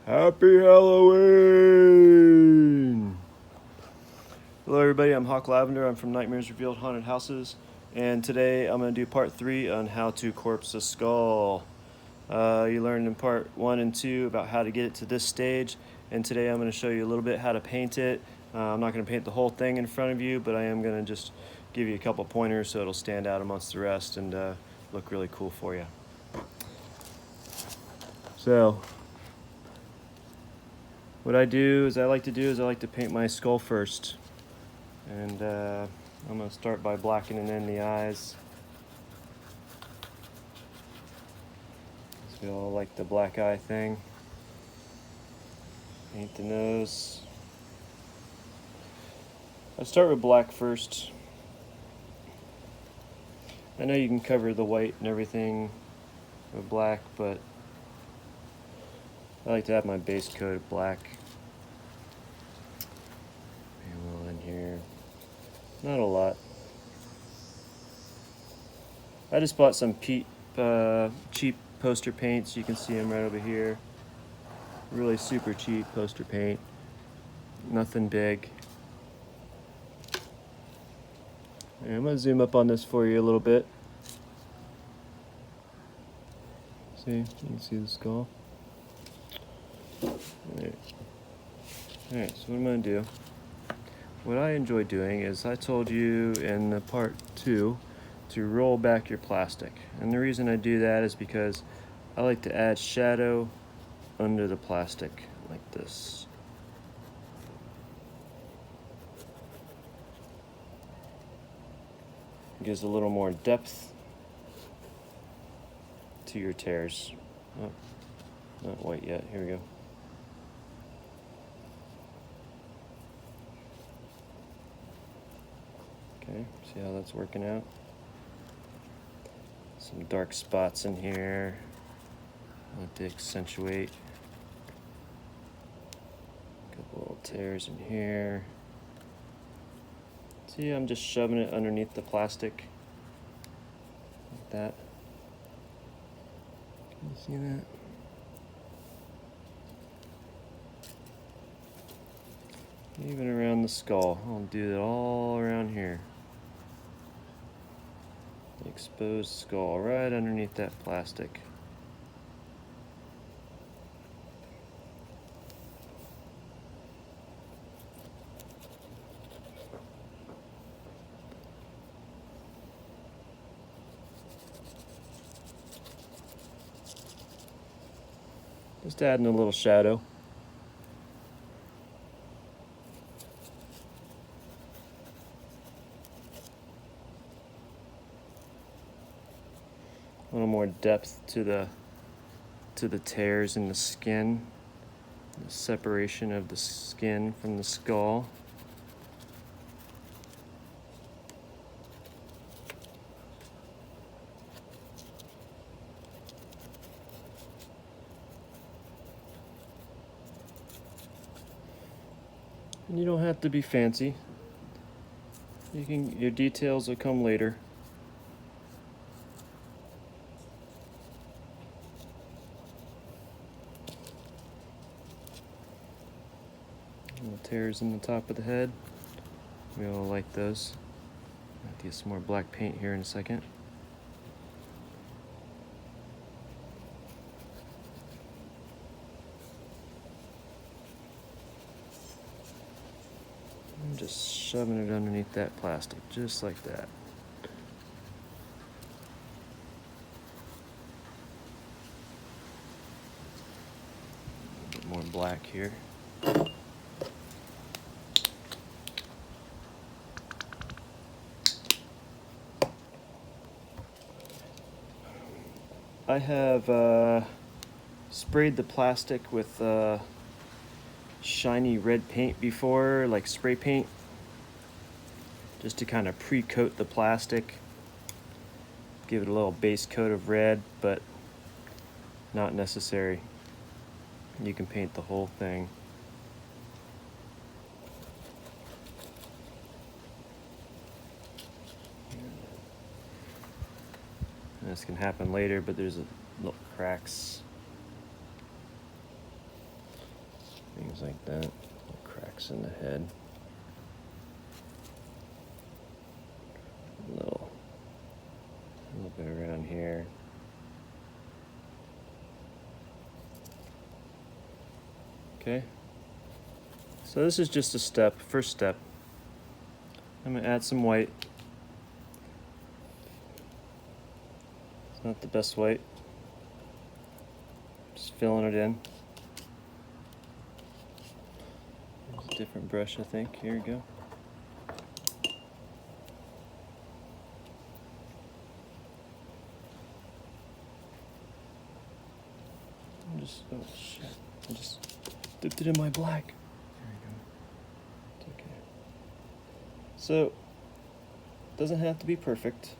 Happy Halloween! Hello everybody, I'm Hawk Lavender. I'm from Nightmares Revealed Haunted Houses, and today I'm going to do part 3 on how to corpse a skull. You learned in part 1 and 2 about how to get it to this stage, and today I'm going to show you a little bit how to paint it. I'm not going to paint the whole thing in front of you, but I am going to just give you a couple pointers so it'll stand out amongst the rest and look really cool for you. So, what I like to paint my skull first. And I'm going to start by blackening in the eyes. So we all like the black eye thing. Paint the nose. I start with black first. I know you can cover the white and everything with black, but I like to have my base coat of black. Paint a little in here. Not a lot. I just bought some cheap poster paints. You can see them right over here. Really super cheap poster paint. Nothing big. And I'm going to zoom up on this for you a little bit. See? You can see the skull. Alright, so what I'm going to do, what I enjoy doing is I told you in the part 2 to roll back your plastic. And the reason I do that is because I like to add shadow under the plastic like this. It gives a little more depth to your tears. Oh, not white yet, here we go. Okay, see how that's working out? Some dark spots in here. I like to accentuate. A couple little tears in here. See, I'm just shoving it underneath the plastic. Like that. Can you see that? Even around the skull. I'll do it all around here. The exposed skull right underneath that plastic. Just adding a little shadow. A little more depth to the tears in the skin, the separation of the skin from the skull. And you don't have to be fancy. Your details will come later. Little tears in the top of the head. We all like those. I'll have to get some more black paint here in a second. I'm just shoving it underneath that plastic, just like that. A bit more black here. I have sprayed the plastic with shiny red paint before, like spray paint, just to kind of pre-coat the plastic, give it a little base coat of red, but not necessary. You can paint the whole thing. This can happen later, but there's little cracks. things like that. Cracks in the head. A little bit around here. Okay. So this is just a step, first step. I'm gonna add some white. It's not the best white. Just filling it in. There's a different brush, I think. Here we go. Oh shit, I just dipped it in my black. There we go. It's okay. So, doesn't have to be perfect.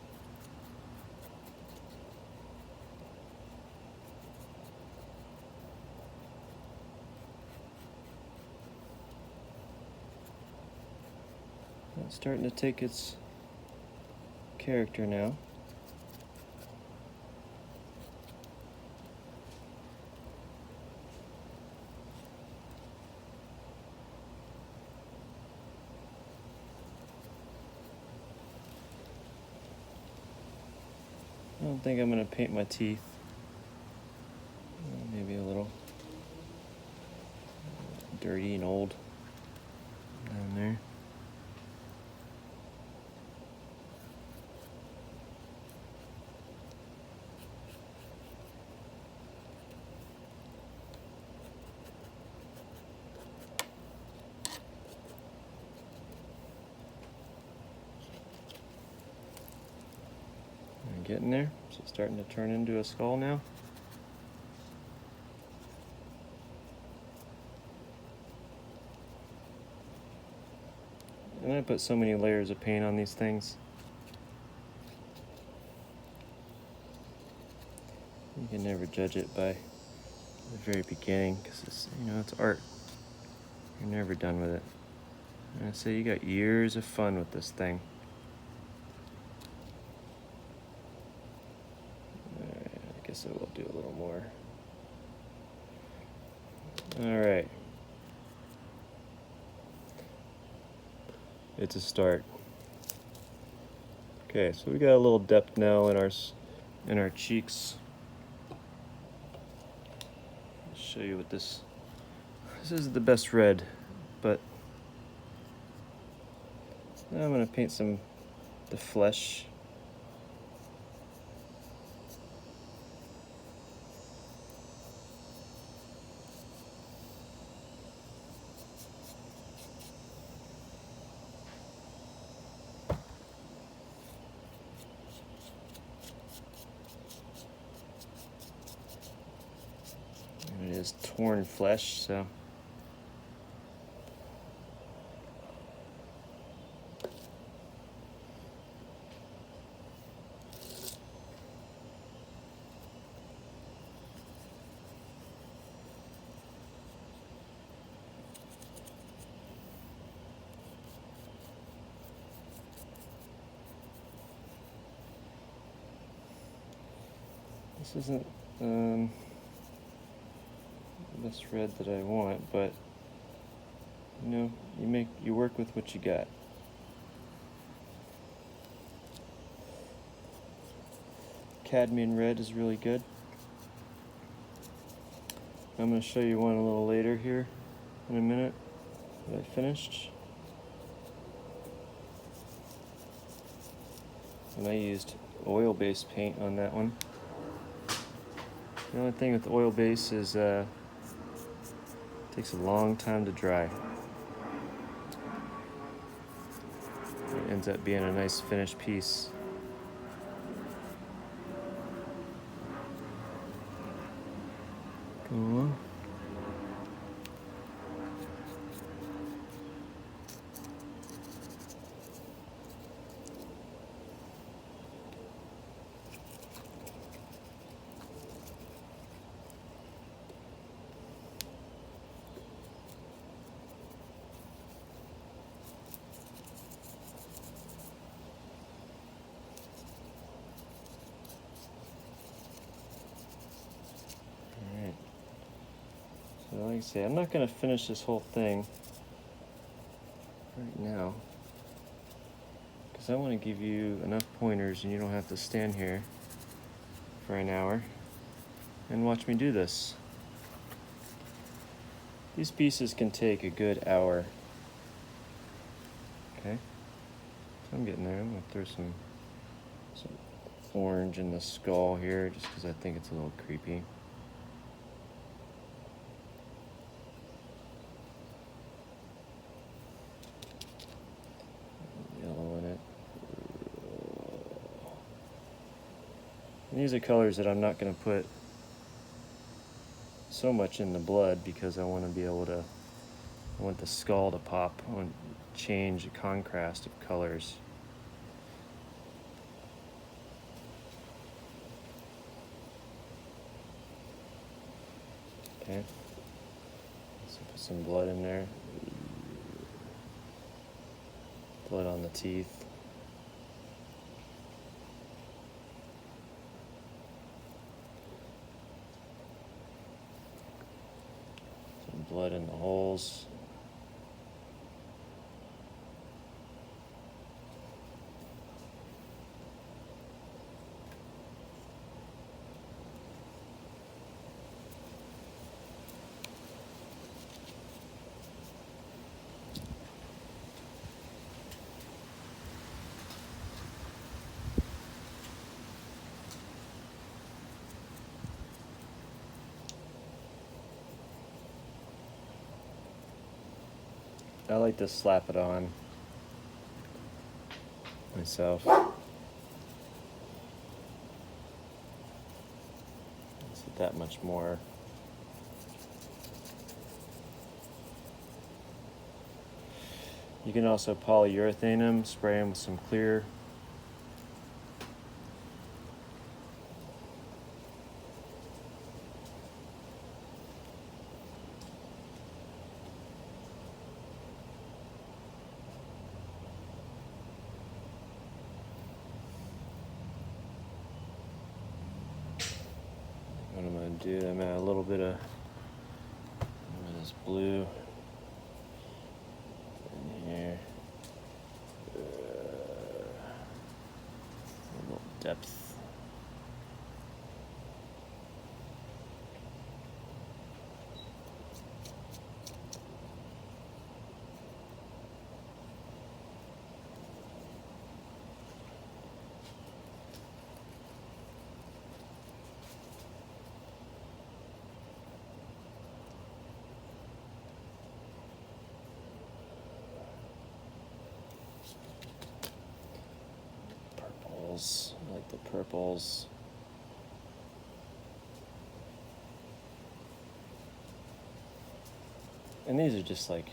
It's starting to take its character now. I don't think I'm going to paint my teeth. Maybe a little dirty and old down there. Getting there. So it's starting to turn into a skull now. And I put so many layers of paint on these things. You can never judge it by the very beginning because it's, it's art. You're never done with it. And I say you got years of fun with this thing. I guess I will do a little more. All right. It's a start. Okay, so we got a little depth now in our cheeks. I'll show you what this is the best red, but now I'm going to paint the flesh. It is torn flesh, so this isn't this red that I want, but you work with what you got. Cadmium red is really good. I'm going to show you one a little later here in a minute that I finished. And I used oil-based paint on that one. The only thing with oil base is it takes a long time to dry. It ends up being a nice finished piece. Go on. So like I say, I'm not going to finish this whole thing right now because I want to give you enough pointers and you don't have to stand here for an hour and watch me do this. These pieces can take a good hour. Okay, so I'm getting there. I'm going to throw some orange in the skull here just because I think it's a little creepy. Yellow in it. And these are colors that I'm not going to put so much in the blood because I want to be able to, I want the skull to pop. I want to change the contrast of colors. Okay, so put some blood in there. Blood on the teeth. Some blood in the holes. I like to slap it on myself. Makes it that much more. You can also polyurethane them, spray them with some clear. What I'm going to do, I'm going to add a little bit of this blue in here. A little depth. I like the purples. And these are just like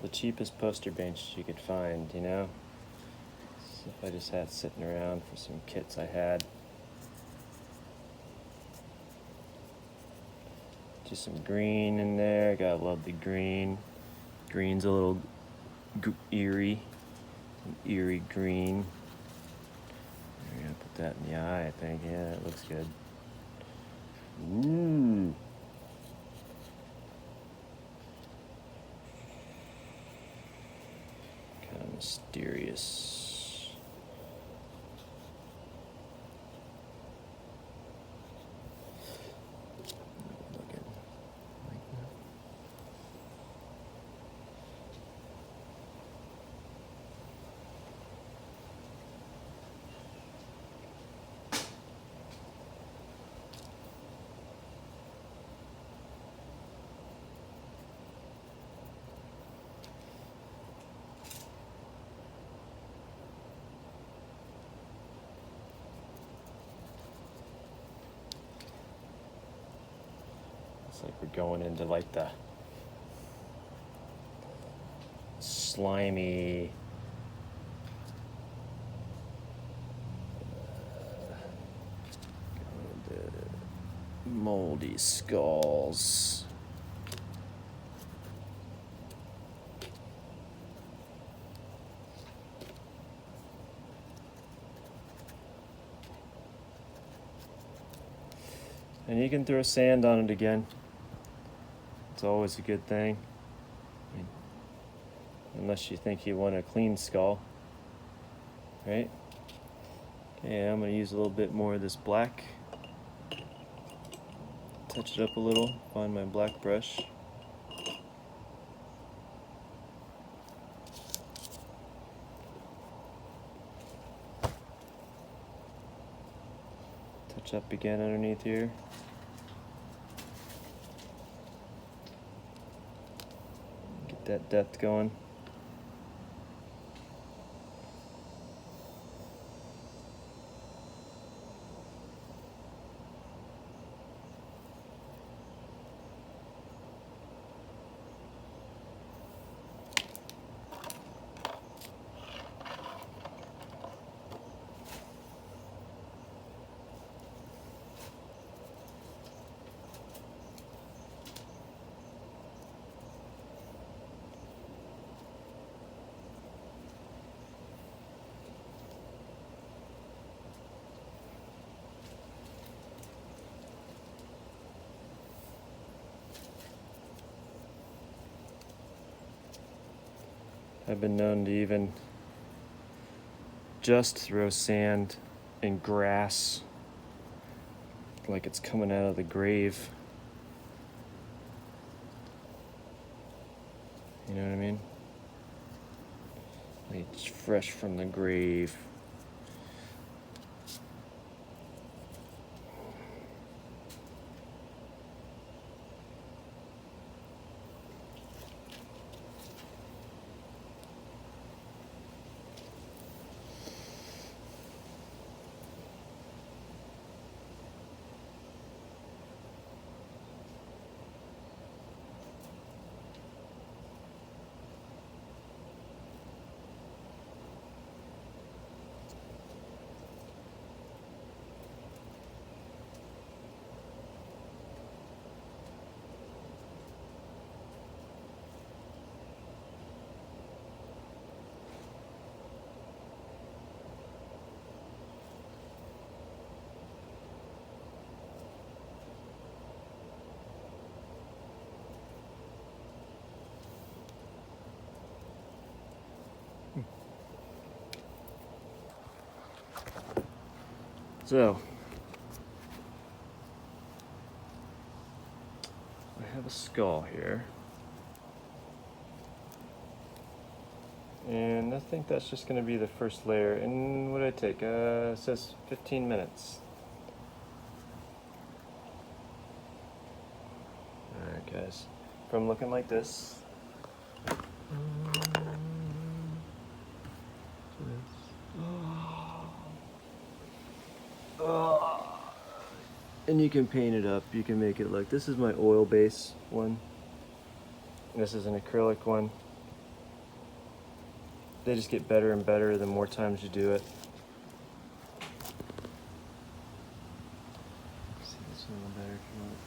the cheapest poster bench you could find, you know? Stuff I just had sitting around for some kits I had. Just some green in there. Gotta love the green. Green's a little eerie. An eerie green. We're gonna put that in the eye, I think. Yeah, that looks good. Ooh. Kind of mysterious. It's like we're going into like the slimy moldy skulls. And you can throw sand on it again. It's always a good thing. I mean, unless you think you want a clean skull, right? Okay, I'm going to use a little bit more of this black. Touch it up a little, find my black brush. Touch up again underneath here. Get that depth going. I've been known to even just throw sand and grass like it's coming out of the grave. You know what I mean? Like it's fresh from the grave. So, I have a skull here. And I think that's just going to be the first layer. And what did I take? It says 15 minutes. Alright guys, from looking like this. And you can paint it up, you can make it look, this is my oil base one. This is an acrylic one. They just get better and better the more times you do it. See this one a little better if you want.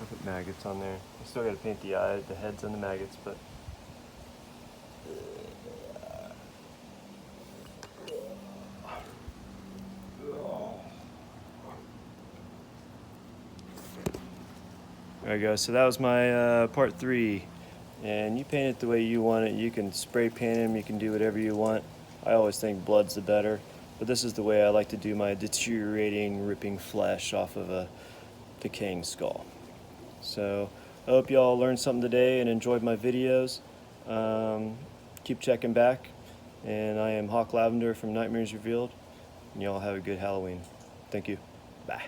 I'll put maggots on there. I still gotta paint the eye, the heads and the maggots, but Alright guys, so that was my part 3, and you paint it the way you want it. You can spray paint them, you can do whatever you want. I always think blood's the better, but this is the way I like to do my deteriorating, ripping flesh off of a decaying skull. So I hope you all learned something today and enjoyed my videos. Keep checking back, and I am Hawk Lavender from Nightmares Revealed, and y'all have a good Halloween. Thank you. Bye.